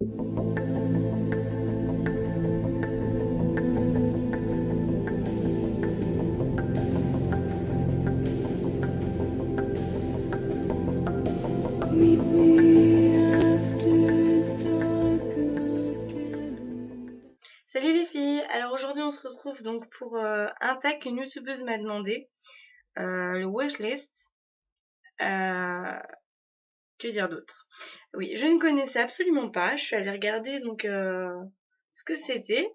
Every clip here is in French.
Meet me after dark again. Salut les filles, alors aujourd'hui on se retrouve donc pour un tag qu'une youtubeuse m'a demandé, le wishlist. Que dire d'autre? Oui, je ne connaissais absolument pas, je suis allée regarder donc ce que c'était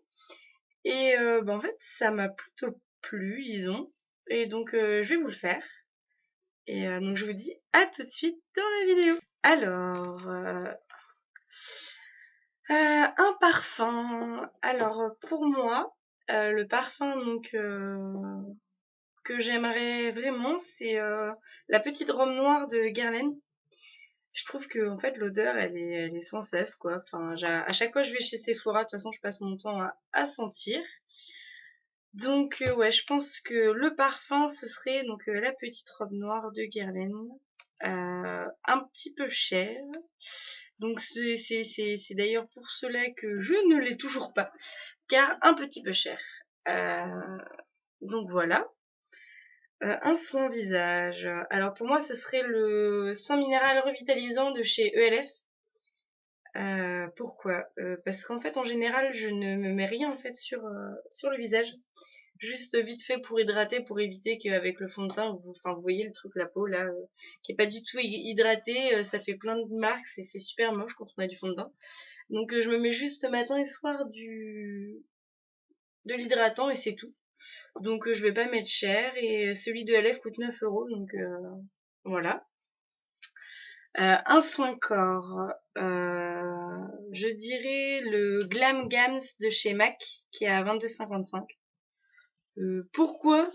et en fait ça m'a plutôt plu disons, et donc je vais vous le faire et donc je vous dis à tout de suite dans la vidéo. Alors un parfum. Alors pour moi, le parfum donc que j'aimerais vraiment, c'est la petite robe noire de Guerlain. Je trouve que en fait l'odeur elle est sans cesse quoi. Enfin, à chaque fois que je vais chez Sephora, de toute façon je passe mon temps à sentir. Donc ouais, je pense que le parfum ce serait donc la petite robe noire de Guerlain. Un petit peu cher. Donc c'est d'ailleurs pour cela que je ne l'ai toujours pas, car un petit peu cher. Donc voilà. Un soin visage. Alors pour moi ce serait le soin minéral revitalisant de chez ELF. Pourquoi? Parce qu'en fait en général je ne me mets rien en fait sur le visage. Juste vite fait pour hydrater, pour éviter qu'avec le fond de teint, vous voyez le truc, la peau là, qui est pas du tout hydratée, ça fait plein de marques, c'est super moche quand on a du fond de teint. Donc je me mets juste matin et soir de l'hydratant et c'est tout. Donc je vais pas mettre cher, et celui de LF coûte 9 €, donc voilà. Un soin corps, je dirais le Glam Gams de chez MAC qui est à 22,55 €. Pourquoi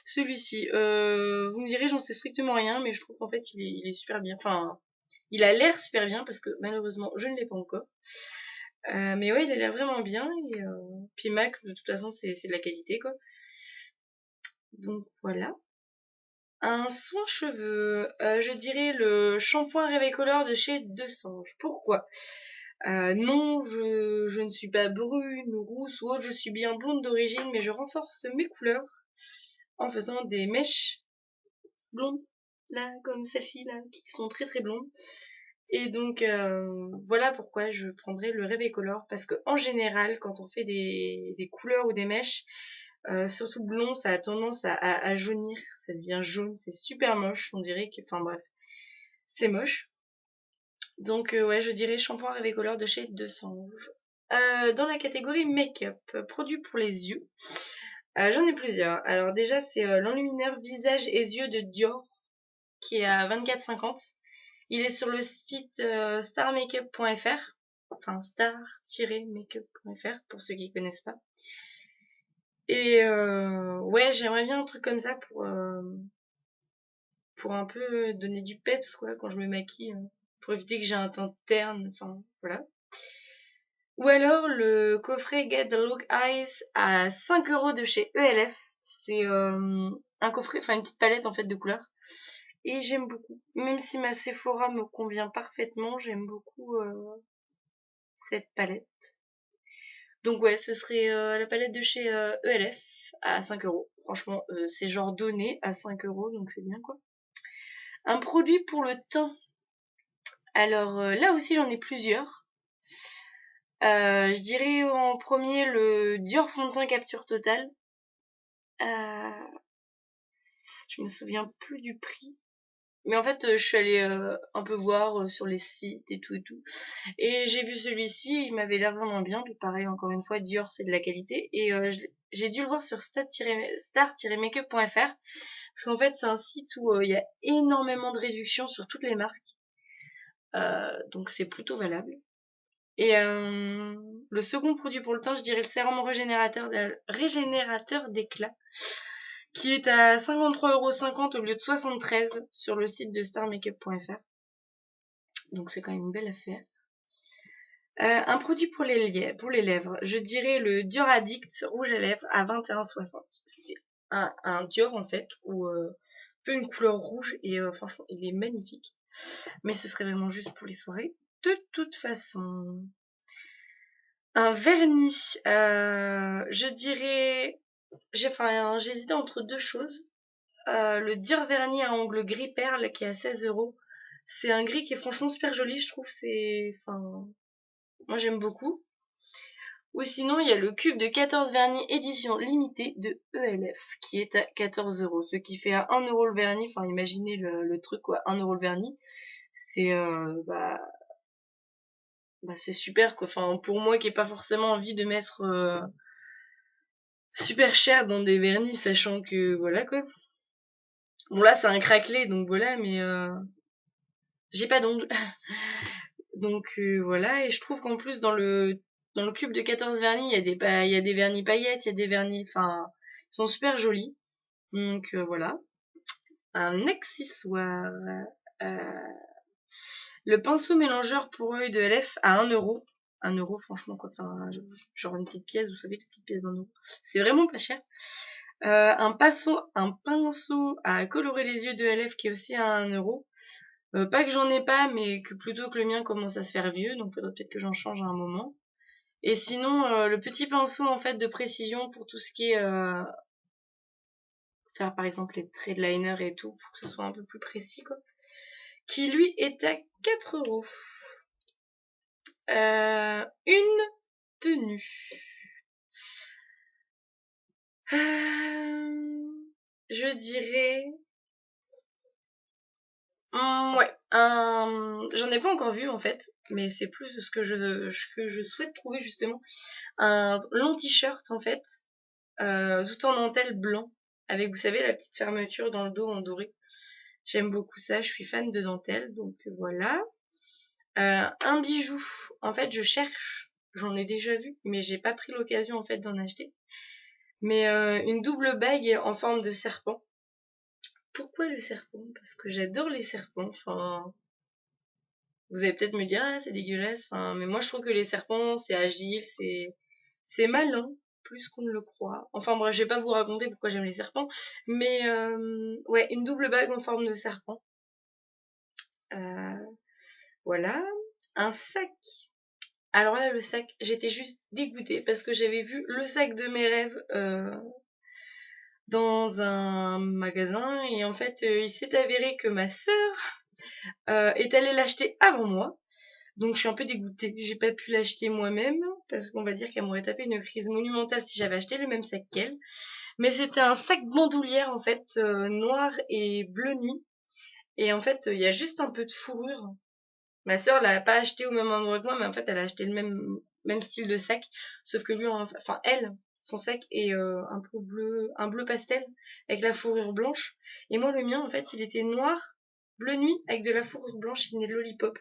celui-ci? Vous me direz, j'en sais strictement rien, mais je trouve qu'en fait il est super bien. Enfin, il a l'air super bien parce que malheureusement je ne l'ai pas encore. Mais ouais, il a l'air vraiment bien. Et puis MAC, de toute façon, c'est de la qualité quoi. Donc voilà. Un soin cheveux, je dirais le shampoing Réveil Color de chez Desange. Pourquoi? Non, je ne suis pas brune ou rousse ou autre, je suis bien blonde d'origine, mais je renforce mes couleurs en faisant des mèches blondes, là, comme celle-ci, là, qui sont très très blondes. Et donc, voilà pourquoi je prendrais le Réveil Color, parce que en général, quand on fait des couleurs ou des mèches, surtout blond, ça a tendance à jaunir, ça devient jaune, c'est super moche, on dirait que, enfin bref, c'est moche. Donc ouais, je dirais shampoing Réveil Color de chez Desange. Dans la catégorie make-up, produits pour les yeux, j'en ai plusieurs. Alors déjà, c'est l'enlumineur visage et yeux de Dior, qui est à 24,50 €. Il est sur le site starmakeup.fr, enfin star-makeup.fr pour ceux qui connaissent pas. Et ouais, j'aimerais bien un truc comme ça pour un peu donner du peps quoi quand je me maquille, pour éviter que j'ai un teint terne, enfin voilà. Ou alors le coffret Get the Look Eyes à 5 € de chez ELF. C'est un coffret, enfin une petite palette en fait de couleurs. Et j'aime beaucoup. Même si ma Sephora me convient parfaitement, j'aime beaucoup cette palette. Donc ouais, ce serait la palette de chez ELF à 5 €. Franchement, c'est genre donné à 5 €, donc c'est bien quoi. Un produit pour le teint. Alors là aussi j'en ai plusieurs. Je dirais en premier le Dior fond de teint Capture Totale. Je me souviens plus du prix. Mais en fait, je suis allée un peu voir sur les sites et tout et tout. Et j'ai vu celui-ci, il m'avait l'air vraiment bien. Puis pareil, encore une fois, Dior, c'est de la qualité. Et j'ai dû le voir sur star-makeup.fr. Parce qu'en fait, c'est un site où il y a énormément de réductions sur toutes les marques. Donc c'est plutôt valable. Et le second produit pour le teint, je dirais le sérum régénérateur d'éclat, qui est à 53,50 € au lieu de 73 € sur le site de starmakeup.fr. Donc c'est quand même une belle affaire. Un produit pour les lèvres, je dirais le Dior Addict rouge à lèvres à 21,60 €. C'est un Dior en fait, où un peu une couleur rouge, et franchement il est magnifique. Mais ce serait vraiment juste pour les soirées. de toute façon. Un vernis, je dirais... j'hésitais entre deux choses. Le Dior vernis à ongles gris perle qui est à 16 €. C'est un gris qui est franchement super joli, je trouve. Moi j'aime beaucoup. Ou sinon, il y a le cube de 14 vernis édition limitée de ELF qui est à 14 €. Ce qui fait à 1 € le vernis. Enfin, imaginez le truc, quoi. 1 € le vernis. C'est c'est super, quoi. Enfin, pour moi qui n'ai pas forcément envie de mettre super cher dans des vernis, sachant que voilà, quoi. Bon, là, c'est un craquelé, donc voilà, mais j'ai pas d'ongles. Donc voilà, et je trouve qu'en plus, dans le cube de 14 vernis, il y a des vernis paillettes, il y a des vernis, enfin, ils sont super jolis. Donc voilà. Un accessoire. Euh, le pinceau mélangeur pour œil de LF à 1 €. 1 €, franchement, quoi. Enfin, genre une petite pièce, vous savez, une petite pièce d'1 €. C'est vraiment pas cher. Un pinceau à colorer les yeux de LF qui est aussi à 1 €. Pas que j'en ai pas, mais que plutôt que le mien commence à se faire vieux, donc faudrait peut-être que j'en change à un moment. Et sinon, le petit pinceau en fait de précision pour tout ce qui est faire par exemple les traits de liner et tout, pour que ce soit un peu plus précis, quoi. Qui lui est à 4 €. Une tenue. Je dirais... ouais, j'en ai pas encore vu en fait, mais c'est plus ce que je souhaite trouver justement. Un long t-shirt en fait, tout en dentelle blanc, avec, vous savez, la petite fermeture dans le dos en doré. J'aime beaucoup ça, je suis fan de dentelle, donc voilà. Un bijou, en fait je cherche, j'en ai déjà vu, mais j'ai pas pris l'occasion en fait d'en acheter. Mais une double bague en forme de serpent. Pourquoi le serpent? Parce que j'adore les serpents, enfin... Vous allez peut-être me dire, ah, c'est dégueulasse, enfin, mais moi je trouve que les serpents, c'est agile, c'est malin, plus qu'on ne le croit. Enfin bref, je vais pas vous raconter pourquoi j'aime les serpents, mais ouais, une double bague en forme de serpent. Voilà. Un sac. Alors là, le sac, j'étais juste dégoûtée parce que j'avais vu le sac de mes rêves dans un magasin et en fait, il s'est avéré que ma sœur est allée l'acheter avant moi. Donc je suis un peu dégoûtée, j'ai pas pu l'acheter moi-même, parce qu'on va dire qu'elle m'aurait tapé une crise monumentale si j'avais acheté le même sac qu'elle. Mais c'était un sac bandoulière en fait, noir et bleu nuit. Et en fait, il y a juste un peu de fourrure. Ma sœur l'a pas acheté au même endroit que moi, mais en fait, elle a acheté le même style de sac. Sauf que lui, enfin elle, son sac est un bleu pastel, avec la fourrure blanche. Et moi, le mien, en fait, il était noir, bleu nuit, avec de la fourrure blanche qui venait de Lollipop.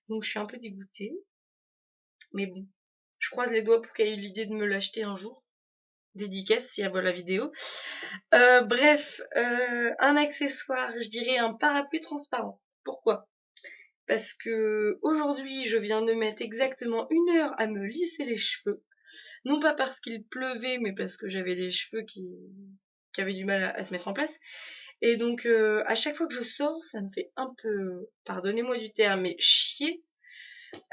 Donc je suis un peu dégoûtée. Mais bon, je croise les doigts pour qu'elle ait eu l'idée de me l'acheter un jour. Dédicace si elle voit la vidéo. Bref, un accessoire, je dirais un parapluie transparent. Pourquoi? Parce que aujourd'hui, je viens de mettre exactement 1 heure à me lisser les cheveux. Non pas parce qu'il pleuvait, mais parce que j'avais les cheveux qui avaient du mal à se mettre en place. Et donc, à chaque fois que je sors, ça me fait un peu, pardonnez-moi du terme, mais chier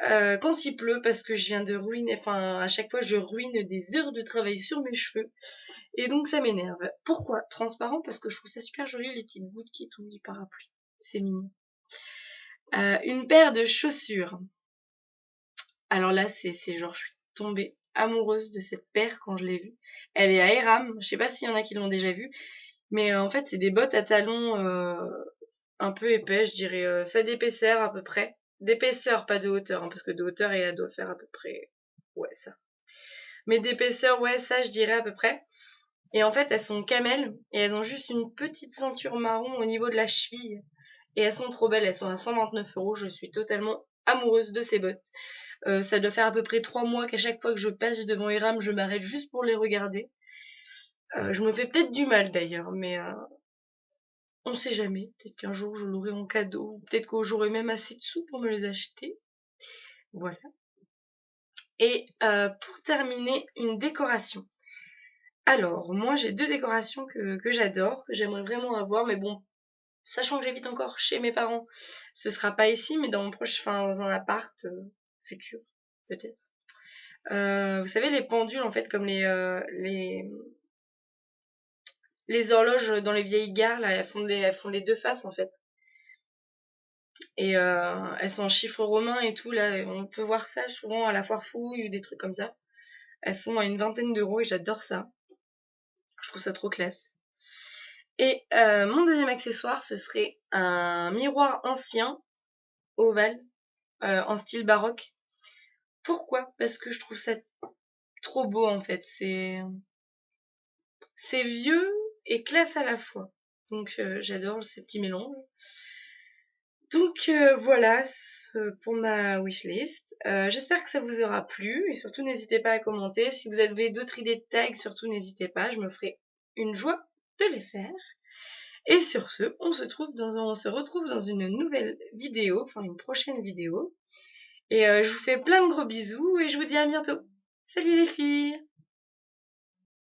quand il pleut parce que je viens de ruiner, enfin à chaque fois je ruine des heures de travail sur mes cheveux et donc ça m'énerve. Pourquoi? Transparent parce que je trouve ça super joli les petites gouttes qui tombent du parapluie. C'est mignon. Une paire de chaussures. Alors là c'est genre je suis tombée amoureuse de cette paire quand je l'ai vue. Elle est à Eram, je sais pas s'il y en a qui l'ont déjà vue, mais en fait c'est des bottes à talons un peu épais, je dirais ça d'épaisseur à peu près. D'épaisseur, pas de hauteur, hein, parce que de hauteur, elle doit faire à peu près, ouais, ça. Mais d'épaisseur, ouais, ça, je dirais à peu près. Et en fait, elles sont camel, et elles ont juste une petite ceinture marron au niveau de la cheville. Et elles sont trop belles, elles sont à 129 €, je suis totalement amoureuse de ces bottes. Ça doit faire à peu près 3 mois qu'à chaque fois que je passe devant Eram, je m'arrête juste pour les regarder. Je me fais peut-être du mal d'ailleurs, mais on sait jamais. Peut-être qu'un jour je l'aurai en cadeau, peut-être que j'aurai même assez de sous pour me les acheter. Voilà. Et pour terminer, une décoration. Alors, moi j'ai 2 décorations que j'adore, que j'aimerais vraiment avoir, mais bon, sachant que j'habite encore chez mes parents, ce sera pas ici, mais dans mon dans un appart futur, peut-être. Vous savez, les pendules, en fait, comme les horloges dans les vieilles gares, là, elles font les deux faces, en fait. Et elles sont en chiffres romains et tout, là, on peut voir ça souvent à la foire fouille ou des trucs comme ça. Elles sont à une vingtaine d'euros et j'adore ça. Je trouve ça trop classe. Et mon deuxième accessoire, ce serait un miroir ancien, ovale, en style baroque. Pourquoi? Parce que je trouve ça trop beau, en fait. C'est vieux et classe à la fois. Donc j'adore ces petits mélanges. Donc voilà pour ma wishlist. J'espère que ça vous aura plu et surtout n'hésitez pas à commenter. Si vous avez d'autres idées de tags, surtout n'hésitez pas, je me ferai une joie de les faire. Et sur ce, on se retrouve dans une nouvelle vidéo, enfin une prochaine vidéo. Et je vous fais plein de gros bisous et je vous dis à bientôt. Salut les filles!